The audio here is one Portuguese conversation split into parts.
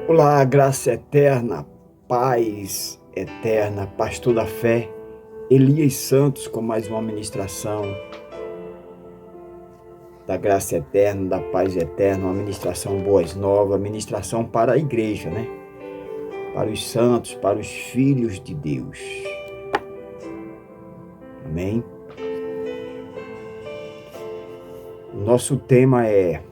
Olá, graça eterna, paz eterna, pastor da fé, Elias Santos com mais uma ministração da graça eterna, da paz eterna, uma ministração boas novas, ministração para a igreja, né? Para os santos, para os filhos de Deus. Amém? O nosso tema é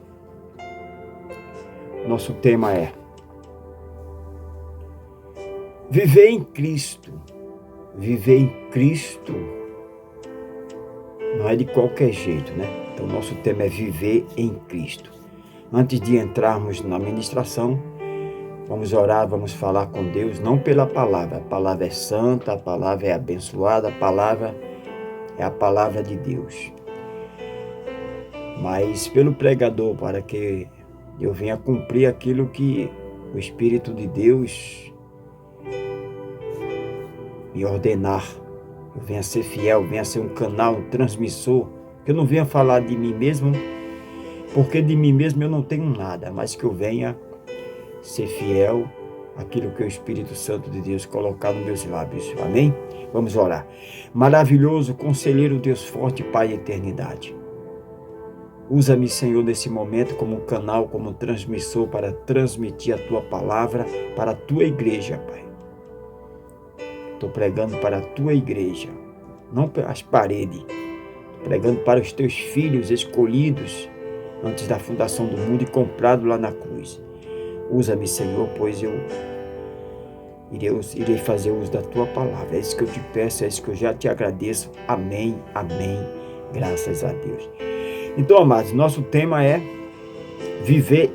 viver em Cristo. Viver em Cristo não é de qualquer jeito, né? Então, nosso tema é viver em Cristo. Antes de entrarmos na ministração, vamos orar, vamos falar com Deus, não pela palavra. A palavra é santa, a palavra é abençoada, a palavra é a palavra de Deus. Mas pelo pregador, para que eu venha cumprir aquilo que o Espírito de Deus me ordenar. Eu venha ser fiel, venha ser um canal, um transmissor, que eu não venha falar de mim mesmo, porque de mim mesmo eu não tenho nada, mas que eu venha ser fiel àquilo que o Espírito Santo de Deus colocar nos meus lábios. Amém? Vamos orar. Maravilhoso, conselheiro, Deus forte, Pai da eternidade. Usa-me, Senhor, nesse momento como um canal, como um transmissor para transmitir a Tua palavra para a Tua igreja, Pai. Estou pregando para a Tua igreja, não para as paredes. Estou pregando para os Teus filhos escolhidos antes da fundação do mundo e comprados lá na cruz. Usa-me, Senhor, pois eu irei fazer uso da Tua palavra. É isso que eu te peço, é isso que eu já te agradeço. Amém, amém, graças a Deus. Então, amados, nosso tema é viver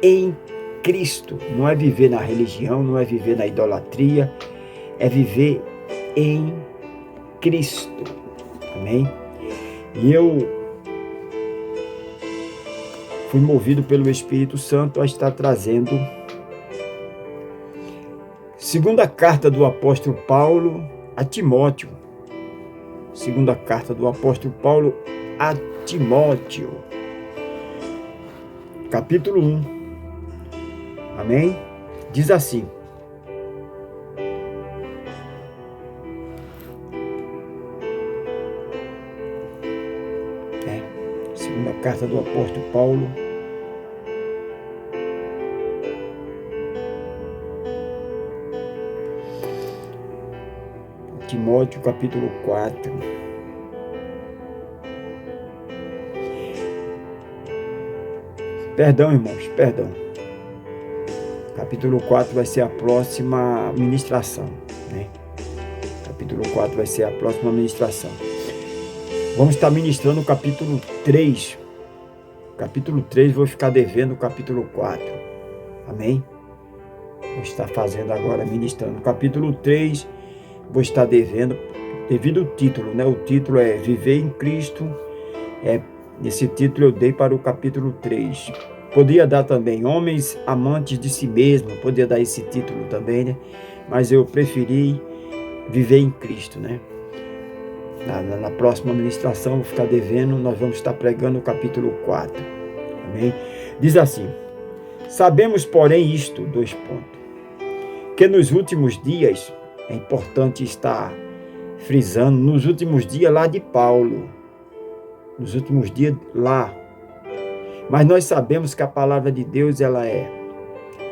em Cristo. Não é viver na religião, não é viver na idolatria, é viver em Cristo. Amém? E eu fui movido pelo Espírito Santo a estar trazendo segunda carta do apóstolo Paulo a Timóteo. Segunda carta do apóstolo Paulo a Timóteo. Capítulo 1. Amém? Diz assim. Segunda carta do apóstolo Paulo a Timóteo, capítulo 4. Perdão, irmãos, perdão. Capítulo 4 vai ser a próxima ministração, né? Capítulo 4 vai ser a próxima ministração. Vamos estar ministrando o capítulo 3. Capítulo 3, vou ficar devendo o capítulo 4. Amém? Vou estar fazendo agora, ministrando o capítulo 3. Vou estar devendo, devido ao título, né? O título é Viver em Cristo. Esse título eu dei para o capítulo 3. Podia dar também Homens Amantes de Si Mesmo. Podia dar esse título também, né? Mas eu preferi Viver em Cristo, né? Na próxima ministração, vou ficar devendo, nós vamos estar pregando o capítulo 4. Amém? Diz assim: sabemos, porém, isto, 2 pontos, que nos últimos dias, é importante estar frisando, nos últimos dias lá de Paulo, nos últimos dias lá, mas nós sabemos que a palavra de Deus, ela é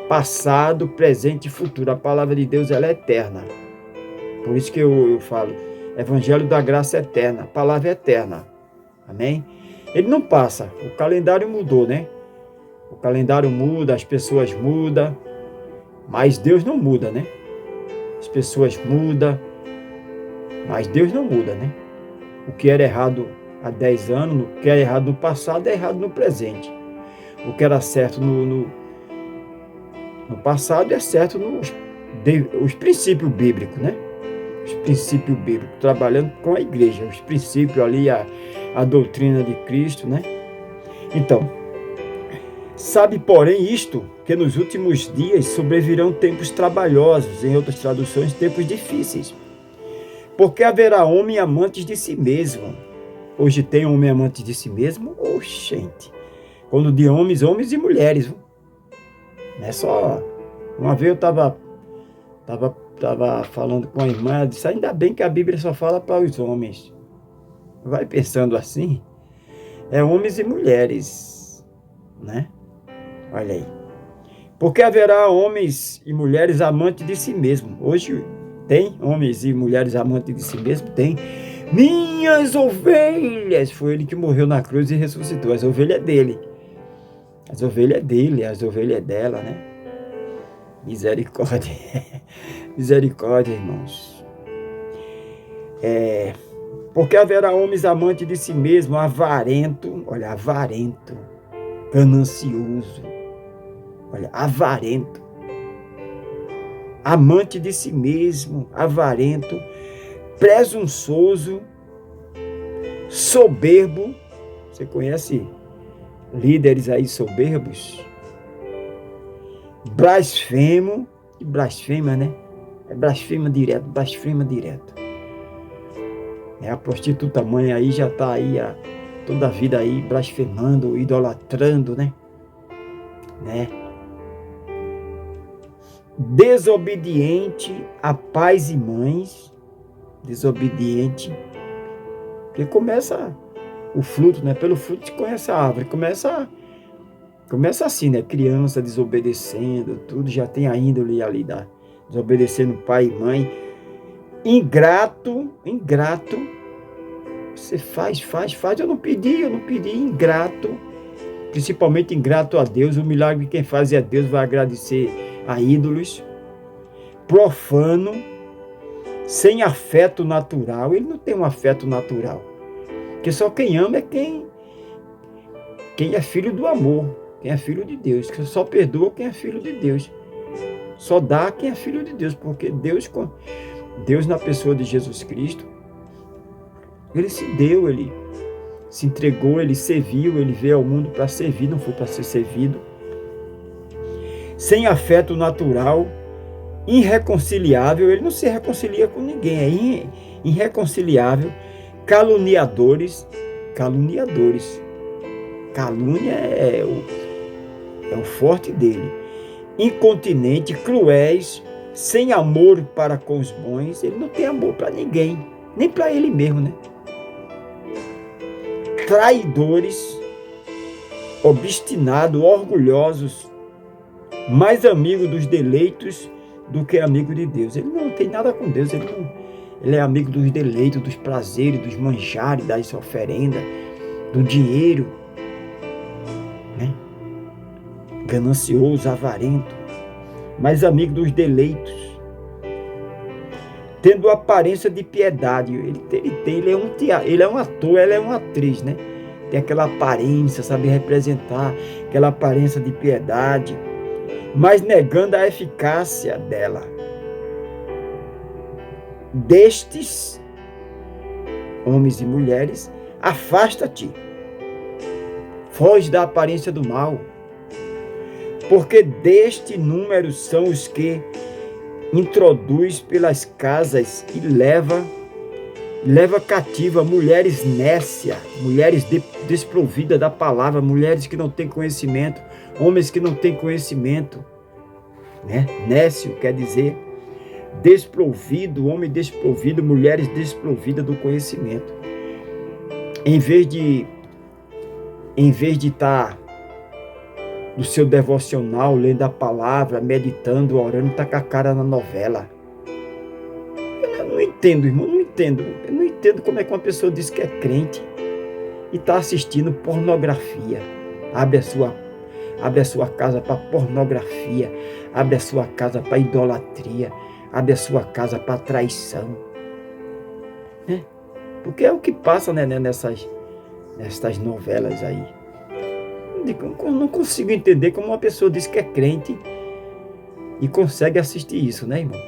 passado, presente e futuro. A palavra de Deus, ela é eterna. Por isso que eu falo, Evangelho da graça eterna, a palavra é eterna. Amém? Ele não passa, o calendário mudou, né? O calendário muda, as pessoas mudam, mas Deus não muda, né? As pessoas mudam, mas Deus não muda, né? O que era errado há 10 anos, o que era errado no passado, é errado no presente. O que era certo no passado é certo nos princípios bíblicos, né? Os princípios bíblicos, trabalhando com a igreja, os princípios ali, a doutrina de Cristo, né? Então, sabe, porém, isto, que nos últimos dias sobrevirão tempos trabalhosos, em outras traduções, tempos difíceis. Porque haverá homem amantes de si mesmo. Hoje tem homem amante de si mesmo? Oxente! Quando de homens, homens e mulheres. Não é só Uma vez eu estava falando com a irmã, ela disse, ainda bem que a Bíblia só fala para os homens. Vai pensando assim, é homens e mulheres, né? Olha aí. Porque haverá homens e mulheres amantes de si mesmo. Hoje tem homens e mulheres amantes de si mesmo? Tem. Minhas ovelhas! Foi ele que morreu na cruz e ressuscitou. As ovelhas dele. As ovelhas dele, as ovelhas dela, né? Misericórdia. Misericórdia, irmãos. Porque haverá homens amantes de si mesmo, avarento, olha, avarento, ganancioso, olha, avarento, amante de si mesmo, avarento, presunçoso, soberbo. Você conhece líderes aí soberbos? Blasfemo, e blasfema, né? É blasfema direto, blasfema direto. A prostituta mãe aí já está aí toda a vida aí blasfemando, idolatrando, né? Desobediente a pais e mães, desobediente, porque começa o fruto, né? Pelo fruto se conhece a árvore, começa assim, né? Criança desobedecendo, tudo já tem a índole ali desobedecendo pai e mãe. Ingrato, você faz, eu não pedi, ingrato, principalmente ingrato a Deus, o milagre quem faz é Deus, vai agradecer a ídolos. Profano, sem afeto natural, ele não tem um afeto natural, porque só quem ama é quem é filho do amor, quem é filho de Deus, que só perdoa quem é filho de Deus, só dá quem é filho de Deus, porque Deus na pessoa de Jesus Cristo, ele se deu, ele se entregou, ele serviu, ele veio ao mundo para servir, não foi para ser servido. Sem afeto natural, irreconciliável, ele não se reconcilia com ninguém, é irreconciliável, caluniadores, calúnia é o forte dele, incontinente, cruéis, sem amor para com os bons, ele não tem amor para ninguém, nem para ele mesmo, né? Traidores, obstinados, orgulhosos, mais amigo dos deleitos do que amigo de Deus. Ele não tem nada com Deus, ele é amigo dos deleitos, dos prazeres, dos manjares, das oferendas, do dinheiro, né? Ganancioso, avarento, mais amigo dos deleitos, tendo aparência de piedade. Ele é um ator, ela é uma atriz, né? Tem aquela aparência, sabe representar, aquela aparência de piedade, mas negando a eficácia dela. Destes, homens e mulheres, afasta-te, foge da aparência do mal, porque deste número são os que introduz pelas casas e leva cativa mulheres nécias, mulheres desprovidas da palavra, mulheres que não têm conhecimento, homens que não têm conhecimento, né? Nécio quer dizer desprovido, homem desprovido, mulheres desprovidas do conhecimento. Em vez de estar no seu devocional, lendo a palavra, meditando, orando, está com a cara na novela. Eu não entendo, irmão, eu não entendo como é que uma pessoa diz que é crente e está assistindo pornografia. Abre a sua casa para pornografia, abre a sua casa para idolatria, abre a sua casa para traição, né? Porque é o que passa, né, nessas novelas aí. Eu não consigo entender como uma pessoa diz que é crente e consegue assistir isso, né, irmão?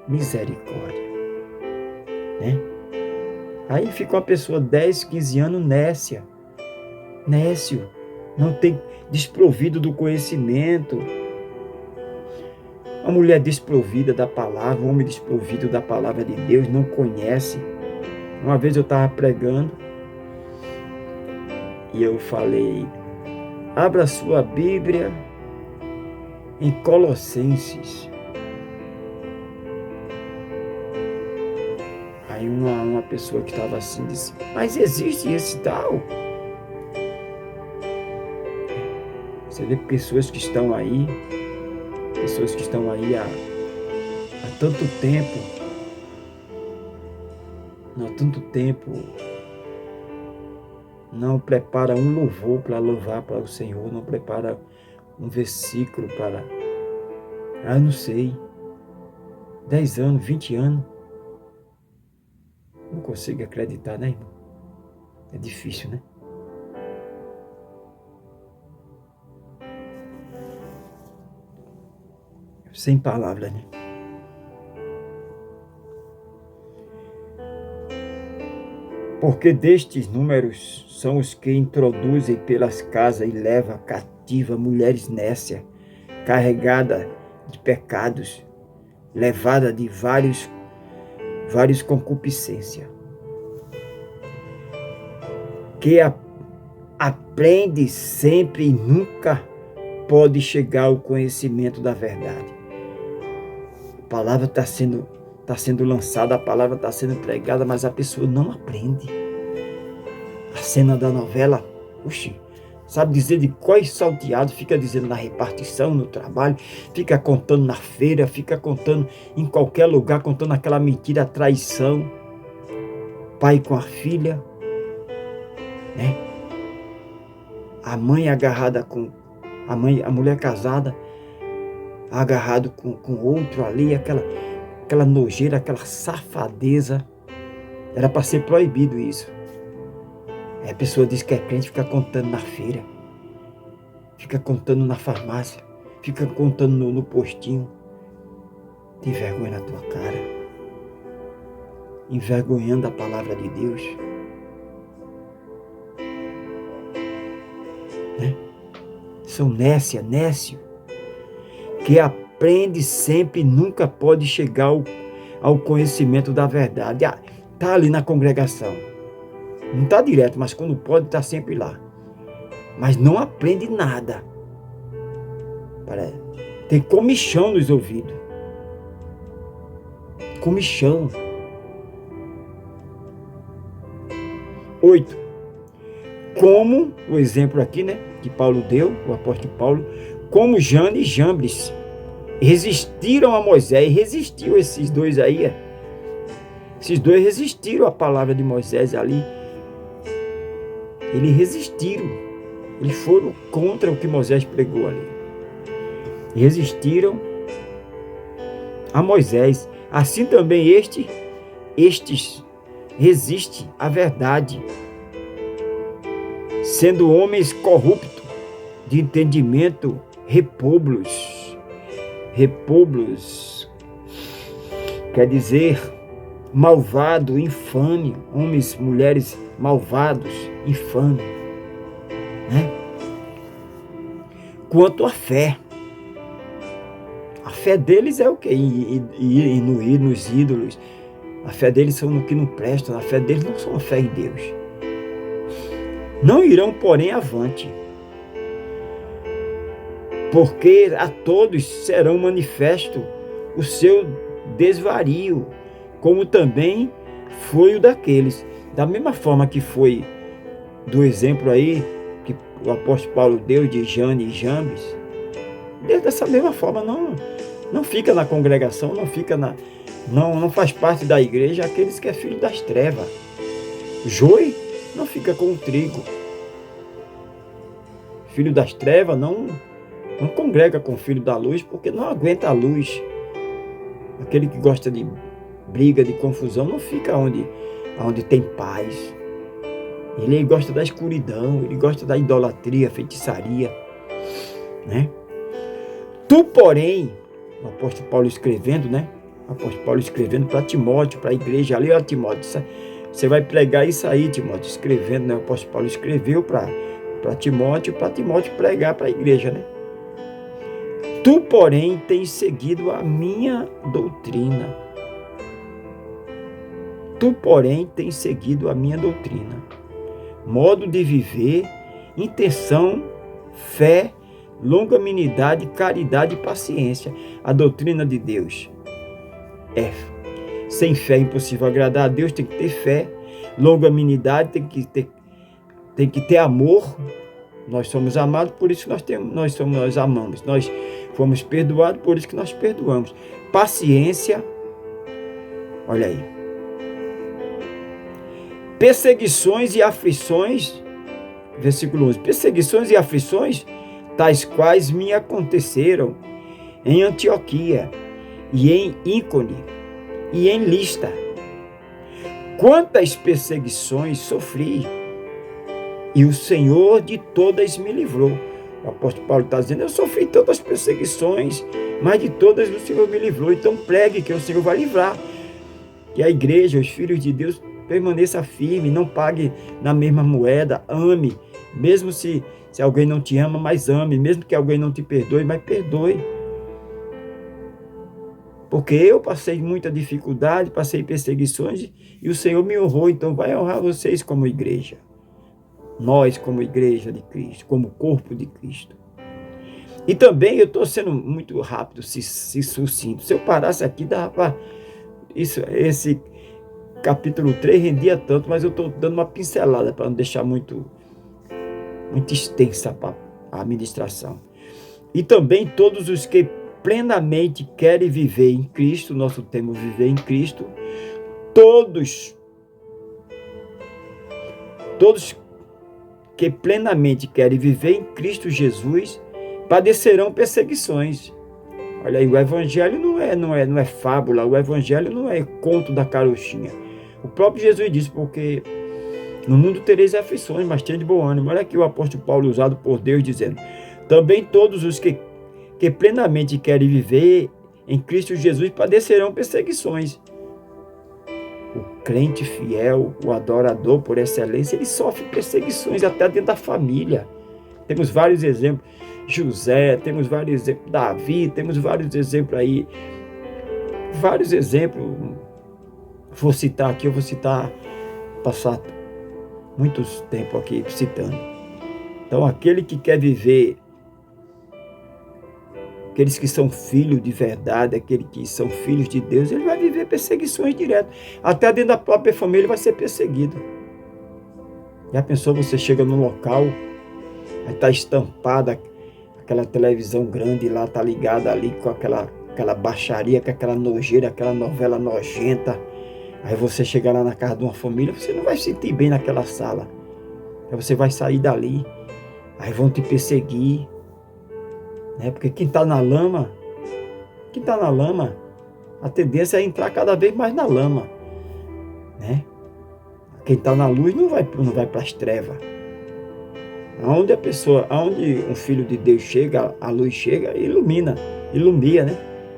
Misericórdia, né? Aí fica uma pessoa 10, 15 anos nécio, não tem, desprovido do conhecimento. Uma mulher desprovida da palavra, um homem desprovido da palavra de Deus, não conhece. Uma vez eu estava pregando e eu falei, abra sua Bíblia em Colossenses. Aí uma pessoa que estava assim disse, mas existe esse tal? Você vê pessoas que estão aí há tanto tempo, não prepara um louvor para louvar para o Senhor, não prepara um versículo para, não sei, 10 anos, 20 anos. Não consigo acreditar, né, irmão? É difícil, né? Sem palavras, né? Porque destes números são os que introduzem pelas casas e levam cativa mulheres nécias, carregadas de pecados, levada de vários concupiscência, que aprende sempre e nunca pode chegar ao conhecimento da verdade. A palavra está sendo lançada, a palavra está sendo pregada, mas a pessoa não aprende. A cena da novela, sabe dizer de quais salteados, fica dizendo na repartição, no trabalho, fica contando na feira, fica contando em qualquer lugar, contando aquela mentira, a traição, pai com a filha, né? A mãe agarrada a mulher casada, agarrado com outro ali, aquela nojeira, aquela safadeza. Era para ser proibido isso. Aí a pessoa diz que é crente, fica contando na feira, fica contando na farmácia, fica contando no postinho. Tem vergonha na tua cara, envergonhando a palavra de Deus, né? São nécio, que aprende sempre e nunca pode chegar ao conhecimento da verdade. Está ali na congregação, não está direto, mas quando pode, está sempre lá. Mas não aprende nada. Tem comichão nos ouvidos. Comichão. 8. Como, o exemplo aqui, né, que Paulo deu, o apóstolo Paulo, como Jane e Jambres resistiram a Moisés, resistiu esses dois aí, Esses dois resistiram à palavra de Moisés ali. Eles resistiram. Eles foram contra o que Moisés pregou ali. Resistiram a Moisés. Assim também estes resistem à verdade, sendo homens corruptos, de entendimento, repúblos, quer dizer, malvado, infame, homens, mulheres malvados, infame, né? Quanto à fé, a fé deles é o quê? Ir nos ídolos. A fé deles são no que não presta, a fé deles não são a fé em Deus. Não irão, porém, avante, porque a todos serão manifesto o seu desvario, como também foi o daqueles. Da mesma forma que foi do exemplo aí, que o apóstolo Paulo deu de Jane e Jambres, dessa mesma forma não fica na congregação, não faz parte da igreja aqueles que é filho das trevas. Joio não fica com o trigo. Filho das trevas não congrega com o filho da luz, porque não aguenta a luz. Aquele que gosta de briga, de confusão, não fica onde tem paz. Ele gosta da escuridão, ele gosta da idolatria, feitiçaria, né? Tu, porém, o apóstolo Paulo escrevendo, né? O apóstolo Paulo escrevendo para Timóteo, para a igreja ali, ó, Timóteo, você vai pregar isso aí, Timóteo, escrevendo, né? O apóstolo Paulo escreveu para Timóteo pregar para a igreja, né? Tu, porém, tens seguido a minha doutrina. Tu, porém, tens seguido a minha doutrina. Modo de viver, intenção, fé, longanimidade, caridade e paciência. A doutrina de Deus é: sem fé é impossível agradar a Deus, tem que ter fé. Longanimidade, tem que ter amor. Nós somos amados, por isso nós amamos. Nós fomos perdoados, por isso que nós perdoamos. Paciência, olha aí. Perseguições e aflições, versículo 11. Perseguições e aflições, tais quais me aconteceram em Antioquia, e em Ícone, e em Lista. Quantas perseguições sofri, e o Senhor de todas me livrou. O apóstolo Paulo está dizendo: eu sofri tantas perseguições, mas de todas o Senhor me livrou. Então pregue que o Senhor vai livrar. Que a igreja, os filhos de Deus, permaneça firme, não pague na mesma moeda, ame. Mesmo se alguém não te ama, mas ame. Mesmo que alguém não te perdoe, mas perdoe. Porque eu passei muita dificuldade, passei perseguições, e o Senhor me honrou. Então vai honrar vocês como igreja. Nós como igreja de Cristo, como corpo de Cristo. E também eu estou sendo muito rápido, se sucinto. Se eu parasse aqui, dava para... Esse capítulo 3 rendia tanto, mas eu estou dando uma pincelada para não deixar muito extensa a administração. E também todos os que plenamente querem viver em Cristo, nosso tema é viver em Cristo, todos que plenamente querem viver em Cristo Jesus, padecerão perseguições. Olha aí, o evangelho não é fábula, o evangelho não é conto da carochinha. O próprio Jesus disse: porque no mundo tereis aflições, mas tenha de bom ânimo. Olha aqui o apóstolo Paulo, usado por Deus, dizendo: também todos os que plenamente querem viver em Cristo Jesus padecerão perseguições. O crente fiel, o adorador por excelência, ele sofre perseguições até dentro da família. Temos vários exemplos. José, temos vários exemplos. Davi, temos vários exemplos aí. Vários exemplos. Vou citar aqui, passar muito tempo aqui citando. Então, aquele que quer viver, aqueles que são filhos de verdade, aqueles que são filhos de Deus, ele vai viver perseguições direto. Até dentro da própria família ele vai ser perseguido. Já pensou, você chega num local, aí está estampada aquela televisão grande lá, está ligada ali com aquela baixaria, com aquela nojeira, aquela novela nojenta. Aí você chega lá na casa de uma família, você não vai se sentir bem naquela sala. Aí você vai sair dali, aí vão te perseguir. Porque quem está na lama, a tendência é entrar cada vez mais na lama. Quem está na luz não vai para as trevas. Aonde um filho de Deus chega, a luz chega e ilumina.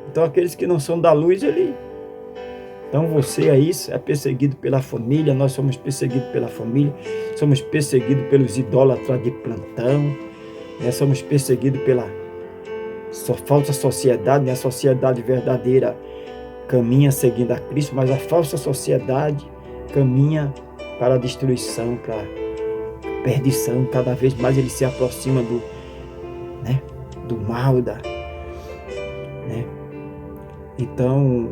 Então aqueles que não são da luz, Então você aí é perseguido pela família, nós somos perseguidos pela família, somos perseguidos pelos idólatras de plantão, somos perseguidos pela falsa sociedade. A sociedade verdadeira caminha seguindo a Cristo, mas a falsa sociedade caminha para a destruição, para a perdição. Cada vez mais ele se aproxima do mal, Então,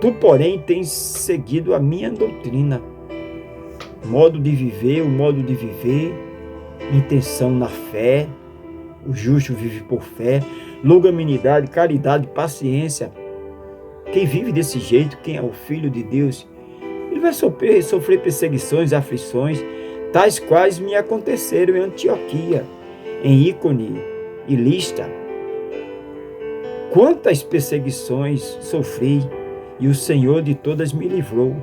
tu, porém, tens seguido a minha doutrina, o modo de viver, intenção na fé, o justo vive por fé, longanimidade, caridade, paciência. Quem vive desse jeito, quem é o filho de Deus, ele vai sofrer perseguições, aflições, tais quais me aconteceram em Antioquia, em Ícone e Lista. Quantas perseguições sofri, e o Senhor de todas me livrou.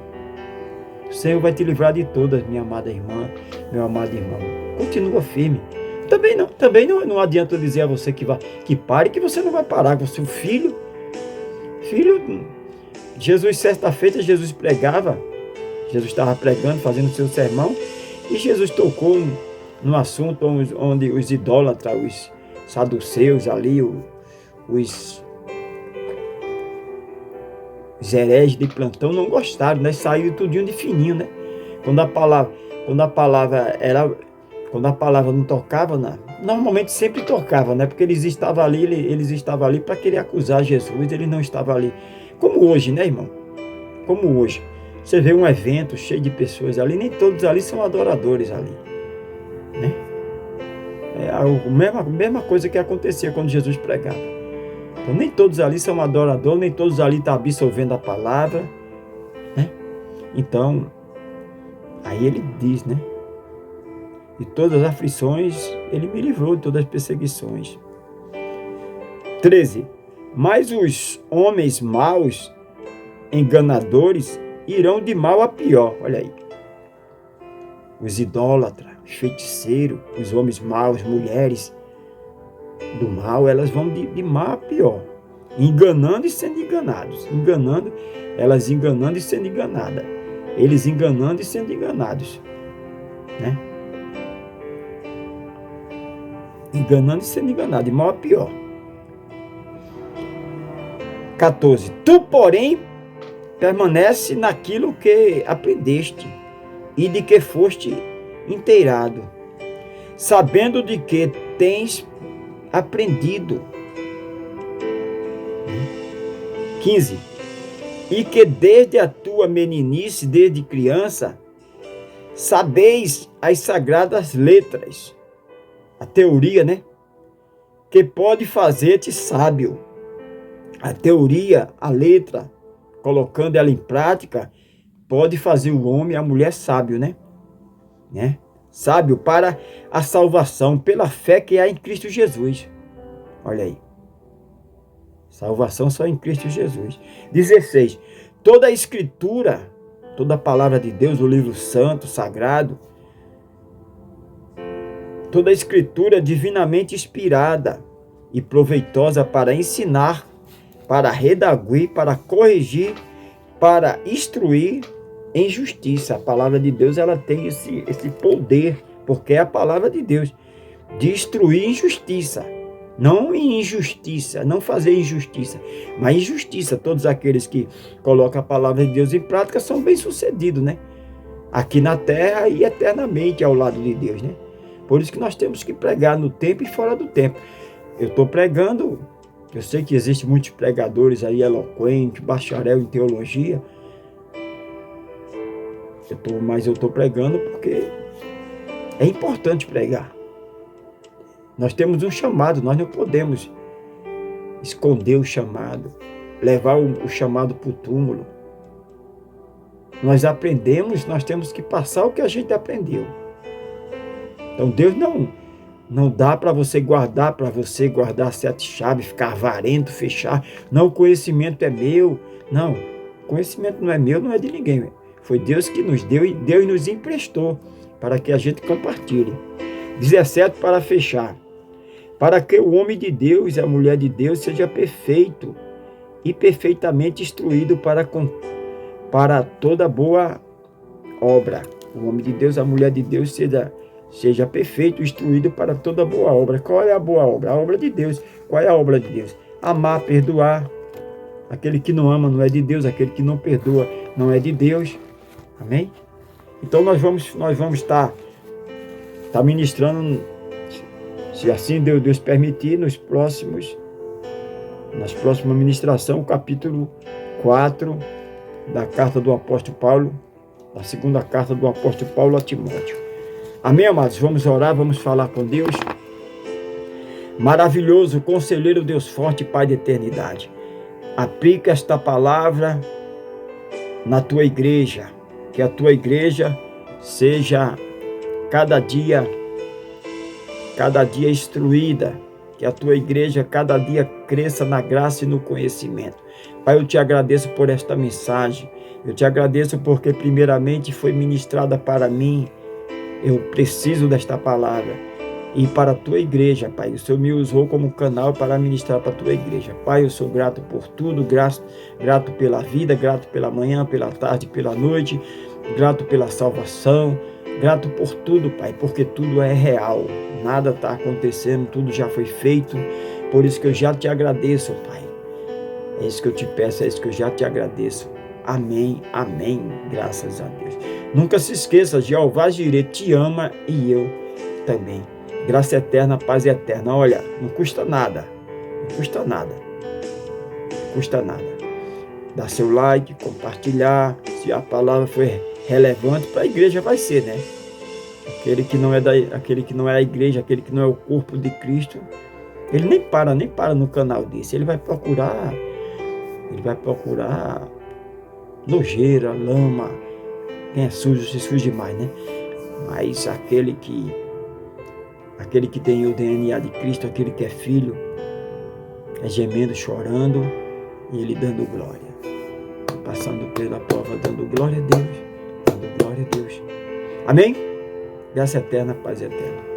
O Senhor vai te livrar de todas, minha amada irmã, meu amado irmão. Continua firme. Também não adianta eu dizer a você que pare, que você não vai parar. Você, o filho, Jesus, certa feita, Jesus estava pregando, fazendo seu sermão, e Jesus tocou num assunto onde os idólatras, os saduceus ali, os hereges de plantão não gostaram, Saíram tudinho de fininho, Quando a palavra não tocava normalmente sempre tocava, né? Porque eles estavam ali para querer acusar Jesus, ele não estava ali. Como hoje, né, irmão? Como hoje. Você vê um evento cheio de pessoas ali, nem todos ali são adoradores ali, né? É a mesma coisa que acontecia quando Jesus pregava. Então, nem todos ali são adoradores, nem todos ali estão absorvendo a palavra, né? Então, aí ele diz, né? De todas as aflições, ele me livrou de todas as perseguições. 13. Mas os homens maus, enganadores, irão de mal a pior. Olha aí. Os idólatras, os feiticeiros, os homens maus, mulheres do mal, elas vão de mal a pior. Enganando e sendo enganados. Elas enganando e sendo enganadas. Eles enganando e sendo enganados. Né? Enganando e sendo enganado, de mal a pior. 14. Tu, porém, permanece naquilo que aprendeste e de que foste inteirado, sabendo de que tens aprendido. 15. E que desde a tua meninice, desde criança, sabeis as sagradas letras, a teoria, né? Que pode fazer-te sábio. A teoria, a letra, colocando ela em prática, pode fazer o homem e a mulher sábio, né? Sábio para a salvação, pela fé que há em Cristo Jesus. Olha aí. Salvação só em Cristo Jesus. 16. Toda a escritura, toda a palavra de Deus, o livro santo, sagrado, toda a escritura divinamente inspirada e proveitosa para ensinar, para redarguir, para corrigir, para instruir em justiça. A palavra de Deus, ela tem esse poder, porque é a palavra de Deus, de instruir em justiça. Não em injustiça, não fazer injustiça, mas em justiça. Todos aqueles que colocam a palavra de Deus em prática são bem-sucedidos, né? Aqui na terra e eternamente ao lado de Deus, né? Por isso que nós temos que pregar no tempo e fora do tempo. Eu estou pregando, eu sei que existem muitos pregadores aí eloquentes, bacharel em teologia, mas eu estou pregando porque é importante pregar. Nós temos um chamado, nós não podemos esconder o chamado, levar o chamado para o túmulo. Nós aprendemos, nós temos que passar o que a gente aprendeu. Então Deus não dá para você guardar 7 chaves, ficar avarento, fechar. Não, o conhecimento é meu. Não, o conhecimento não é meu, não é de ninguém. Foi Deus que nos deu e Deus nos emprestou para que a gente compartilhe. 17 para fechar. Para que o homem de Deus e a mulher de Deus seja perfeito e perfeitamente instruído para toda boa obra. O homem de Deus, a mulher de Deus seja perfeito, instruído para toda boa obra. Qual é a boa obra? A obra de Deus. Qual é a obra de Deus? Amar, perdoar. Aquele que não ama não é de Deus, aquele que não perdoa não é de Deus. Amém? Então nós vamos estar ministrando, se assim Deus permitir, nas próximas ministrações, o capítulo 4 da carta do apóstolo Paulo, da segunda carta do apóstolo Paulo a Timóteo. Amém, amados? Vamos orar, vamos falar com Deus. Maravilhoso, conselheiro, Deus forte, Pai da eternidade. Aplica esta palavra na tua igreja, que a tua igreja seja cada dia instruída, que a tua igreja cada dia cresça na graça e no conhecimento. Pai, eu te agradeço por esta mensagem, eu te agradeço porque primeiramente foi ministrada para mim. Eu preciso desta palavra e para a tua igreja, Pai. O Senhor me usou como canal para ministrar para a tua igreja. Pai, eu sou grato por tudo, grato pela vida, grato pela manhã, pela tarde, pela noite, grato pela salvação, grato por tudo, Pai, porque tudo é real. Nada está acontecendo, tudo já foi feito. Por isso que eu já te agradeço, Pai. É isso que eu te peço, é isso que eu já te agradeço. Amém, amém, graças a Deus. Nunca se esqueça, Jeová Jireh te ama e eu também. Graça eterna, paz eterna. Olha, não custa nada. Não custa nada. Não custa nada. Dar seu like, compartilhar. Se a palavra for relevante para a igreja, vai ser, né? Aquele que não é a igreja, aquele que não é o corpo de Cristo, ele nem para no canal desse. Ele vai procurar nojeira, lama. Quem é sujo, se suje mais, né? Mas aquele que tem o DNA de Cristo, aquele que é filho, é gemendo, chorando, e ele dando glória. Passando pela prova, dando glória a Deus. Dando glória a Deus. Amém? Graça eterna, paz eterna.